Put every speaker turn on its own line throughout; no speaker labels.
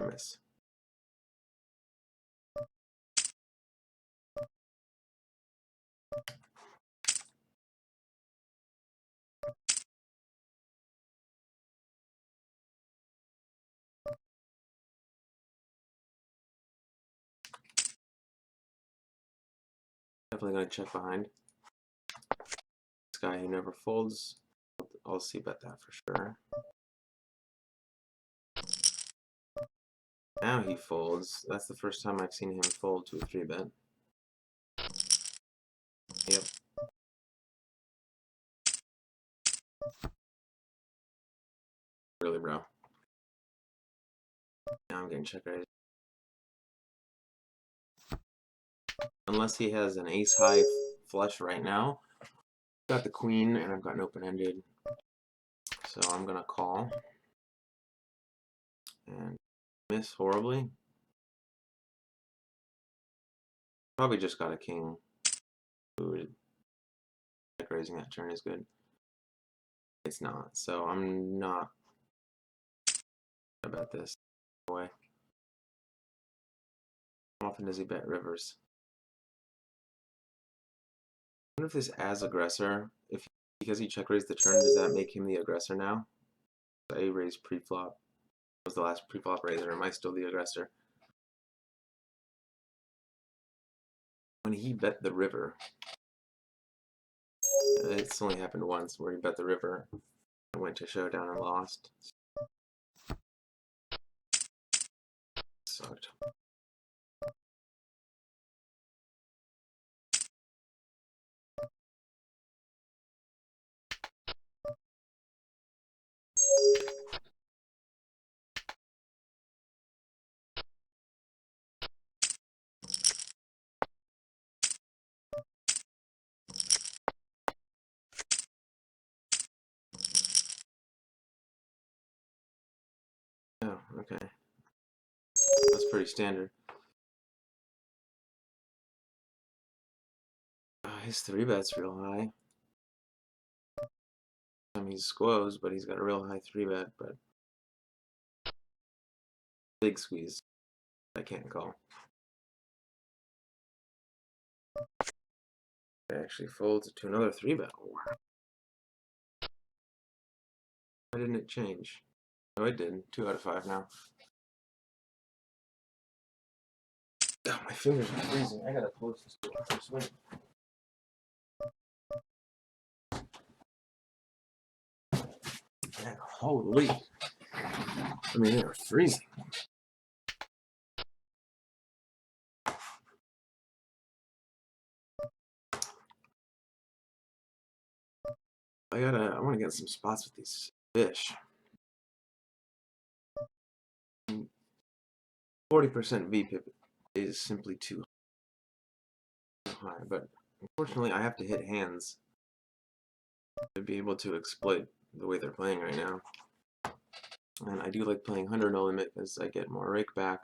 miss. Definitely gonna check behind. This guy who never folds. I'll see bet that for sure. Now he folds. That's the first time I've seen him fold to a 3-bet. Yep. Really, bro. Now I'm getting check raised. Unless he has an ace-high flush right now. Got the queen, and I've got an open-ended. So I'm gonna call. And miss horribly. Probably just got a king. Ooh, check raising that turn is good. It's not, so I'm not about this way. How often does he bet rivers? I wonder if this as aggressor, because he check raised the turn, does that make him the aggressor now? I raised pre-flop. Was the last pre-flop raiser? Am I still the aggressor? When he bet the river, it's only happened once where he bet the river. I went to showdown and lost. Sucked. Oh, okay. That's pretty standard. His 3-bet's real high. I mean, he's squoze, but he's got a real high 3-bet, but big squeeze. I can't call. It actually folds to another 3-bet. Why didn't it change? Oh, it did. 2 out of 5 now. Oh, my fingers are freezing. I gotta close this door first. Wait. Man, holy. I mean, they are freezing. I want to get some spots with these fish. 40% VPIP is simply too high, but unfortunately I have to hit hands to be able to exploit the way they're playing right now. And I do like playing 100 no limit because I get more rake back,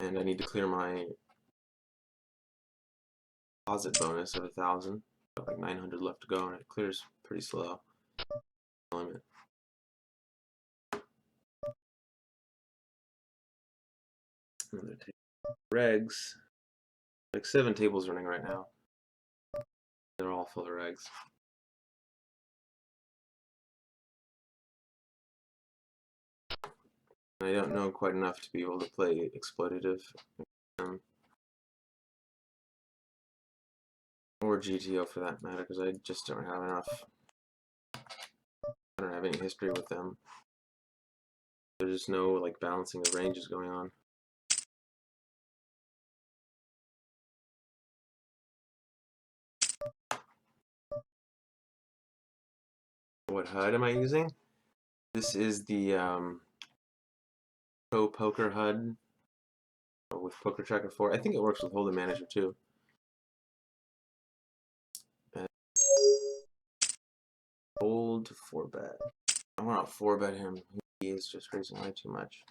and I need to clear my deposit bonus of 1,000. Got like 900 left to go, and it clears pretty slow. No limit. Another table. Regs. Like 7 tables running right now. They're all full of regs. I don't know quite enough to be able to play exploitative. Or GTO for that matter, because I just don't have enough. I don't have any history with them. There's just no like balancing of ranges going on. What HUD am I using? This is the Pro Poker HUD with Poker Tracker 4. I think it works with Hold'em Manager too. Hold 4-bet. I want to 4-bet him. He is just raising way too much.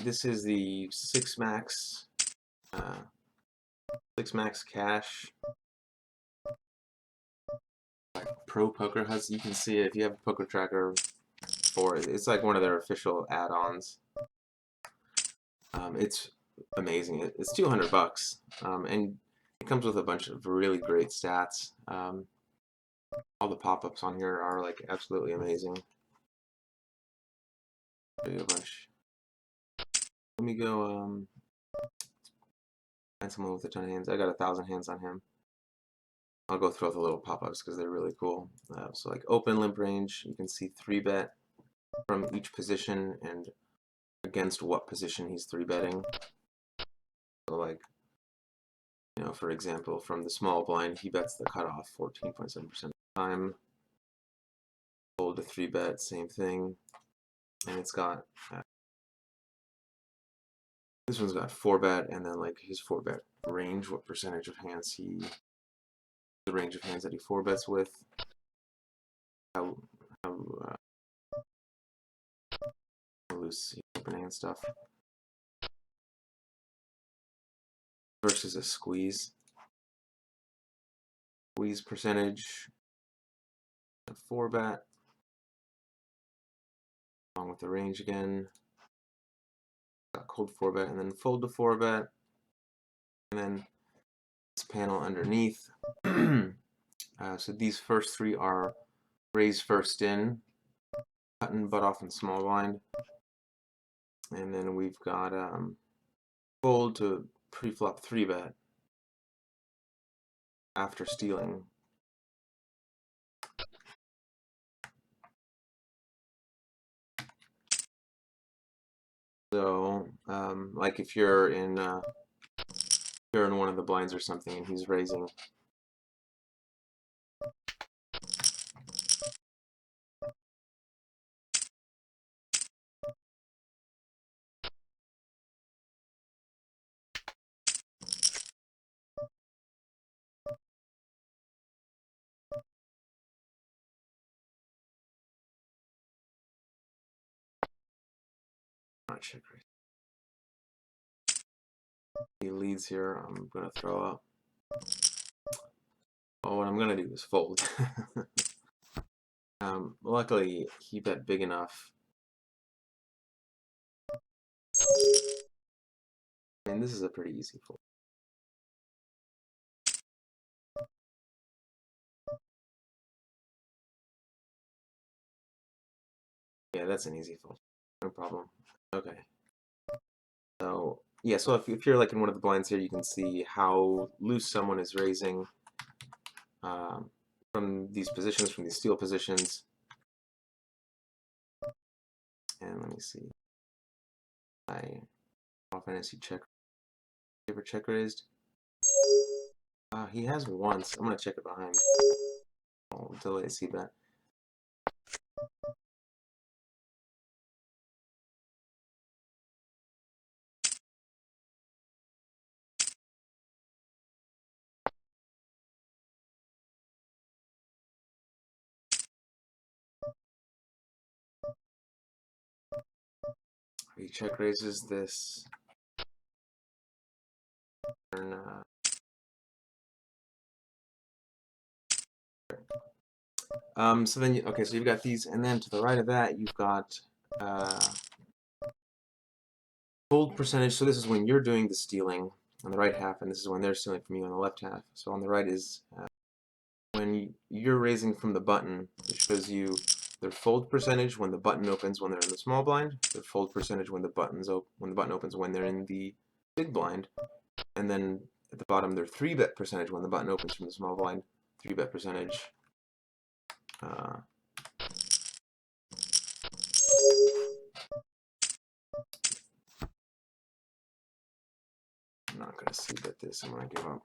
This is the 6 max cash like Pro Poker has. You can see it if you have Poker Tracker 4. It's like one of their official add-ons. It's amazing. It's $200, and it comes with a bunch of really great stats. All the pop-ups on here are like absolutely amazing. Show you a bunch. Let me go find someone with a ton of hands. I got 1,000 hands on him. I'll go through all the little pop-ups because they're really cool. So like open limp range, you can see 3-bet from each position and against what position he's 3-betting. So like, you know, for example, from the small blind, he bets the cutoff 14.7% of the time. Fold to 3-bet, same thing. And it's got, this one's got 4-bet, and then like his 4-bet range, what percentage of hands the range of hands that he 4-bets with, how loose he's opening and stuff, versus a squeeze. Squeeze percentage, 4-bet, along with the range again. Got cold 4-bet, and then fold to 4-bet, and then this panel underneath. So these first three are raise first in, button butt off in small blind, and then we've got fold to pre-flop 3-bet after stealing. So like if you're in one of the blinds or something and he's raising, not check raise. He leads here. I'm gonna throw up. Well, what I'm gonna do is fold. Luckily, he bet big enough. And this is a pretty easy fold. Yeah, that's an easy fold. No problem. Okay. So yeah, so if you're like in one of the blinds here, you can see how loose someone is raising from these positions, from these steal positions. And let me see. I often as he check. Ever check raised? He has once. I'm gonna check it behind. I'll delay see that. He check raises this. Turn, so then, okay, so you've got these, and then to the right of that, you've got fold percentage. So this is when you're doing the stealing on the right half, and this is when they're stealing from you on the left half. So on the right is when you're raising from the button, it shows you their fold percentage when the button opens when they're in the small blind, their fold percentage when the button opens when they're in the big blind, and then at the bottom their 3-bet percentage when the button opens from the small blind, 3-bet percentage. I'm not gonna c-bet this. I'm gonna give up,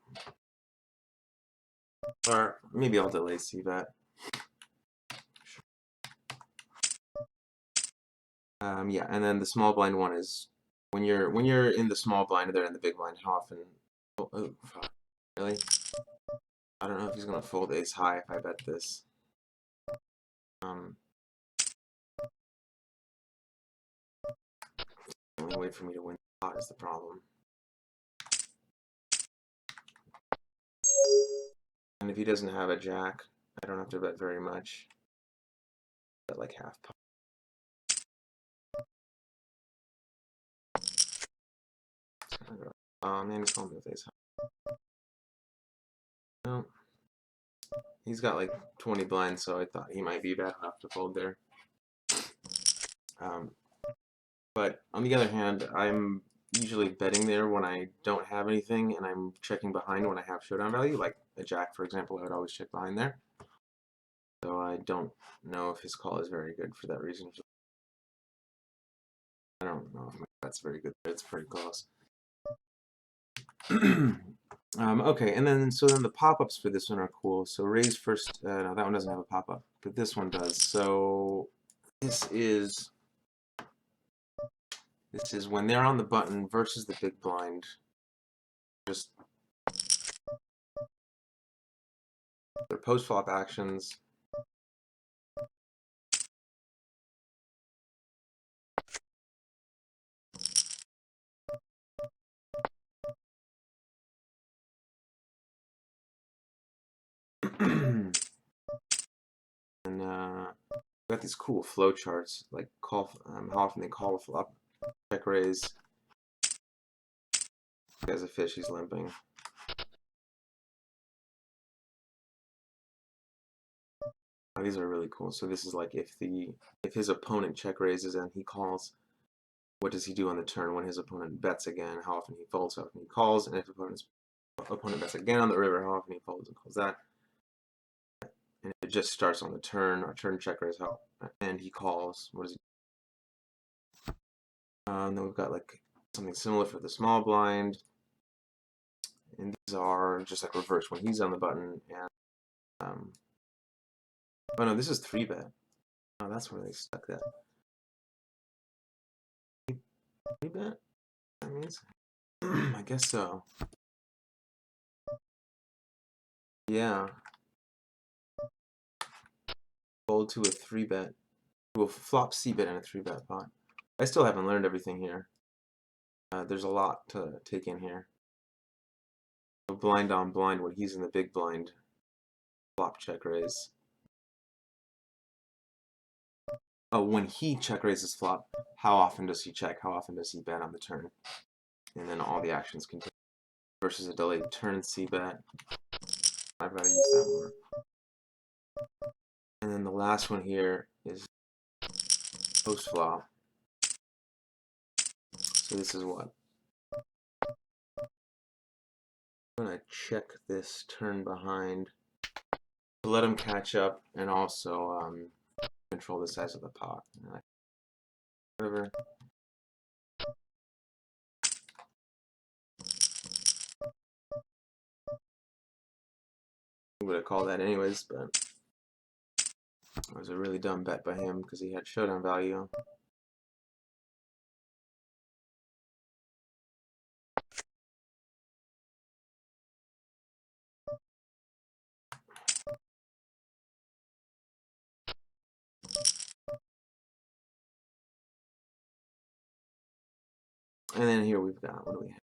or maybe I'll delay c-bet. Yeah, and then the small blind one is when you're in the small blind, they're in the big blind. How often? Oh, fuck. Really? I don't know if he's gonna fold ace high if I bet this. The only way for me to win the pot is the problem. And if he doesn't have a jack, I don't have to bet very much. Bet like half pot. Oh man, he's calling me with ace high. No. He's got like 20 blinds, so I thought he might be bad enough to fold there. But on the other hand, I'm usually betting there when I don't have anything, and I'm checking behind when I have showdown value. Like a jack, for example, I would always check behind there. So I don't know if his call is very good for that reason. I don't know if my bet's very good. It's pretty close. Okay, and then the pop-ups for this one are cool. So raise first. No, that one doesn't have a pop-up, but this one does. So this is when they're on the button versus the big blind. Just their post-flop actions. And got these cool flow charts, like how often they call a flop, check raise. He has a fish, he's limping. Oh, these are really cool. So this is like if his opponent check raises and he calls, what does he do on the turn when his opponent bets again? How often he folds, how often he calls, and if opponent bets again on the river, how often he folds and calls that. And it just starts on the turn, or turn check raise, and he calls. What does he? And then we've got like something similar for the small blind. And these are just like reverse when he's on the button. And oh no, this is 3-bet. Oh, that's where they stuck that. 3-bet? That means I guess so. Yeah. Fold to a 3-bet. We'll flop c-bet and a 3-bet pot. I still haven't learned everything here. There's a lot to take in here. So blind on blind when he's in the big blind. Flop check raise. Oh, when he check raises flop, how often does he check? How often does he bet on the turn? And then all the actions continue. Versus a delayed turn c-bet. I've got to use that more. And then the last one here is post flop. So this is what? I'm going to check this turn behind to let him catch up and also control the size of the pot. Whatever. I would have called that anyways, but it was a really dumb bet by him because he had showdown value. And then here we've got, what do we have?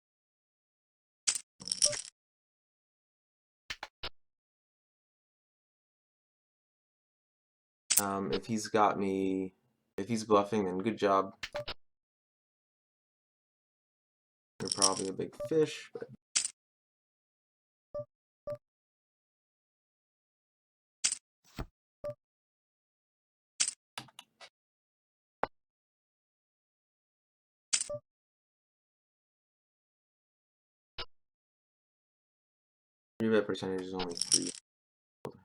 If he's got me, if he's bluffing, then good job. You're probably a big fish, but three-bet percentage is only 3.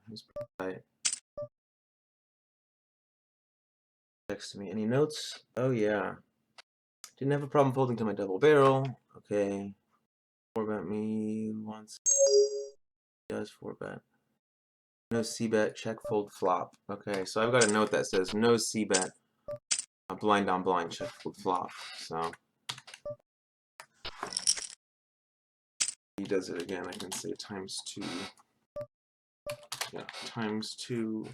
He's pretty tight. Text me. Any notes? Oh yeah. Didn't have a problem folding to my double barrel. Okay. 4-bet me once. Does 4-bet. No c-bet, check, fold, flop. Okay, so I've got a note that says no c-bet, blind on blind, check, fold, flop. So he does it again. I can say times 2. Yeah, times 2.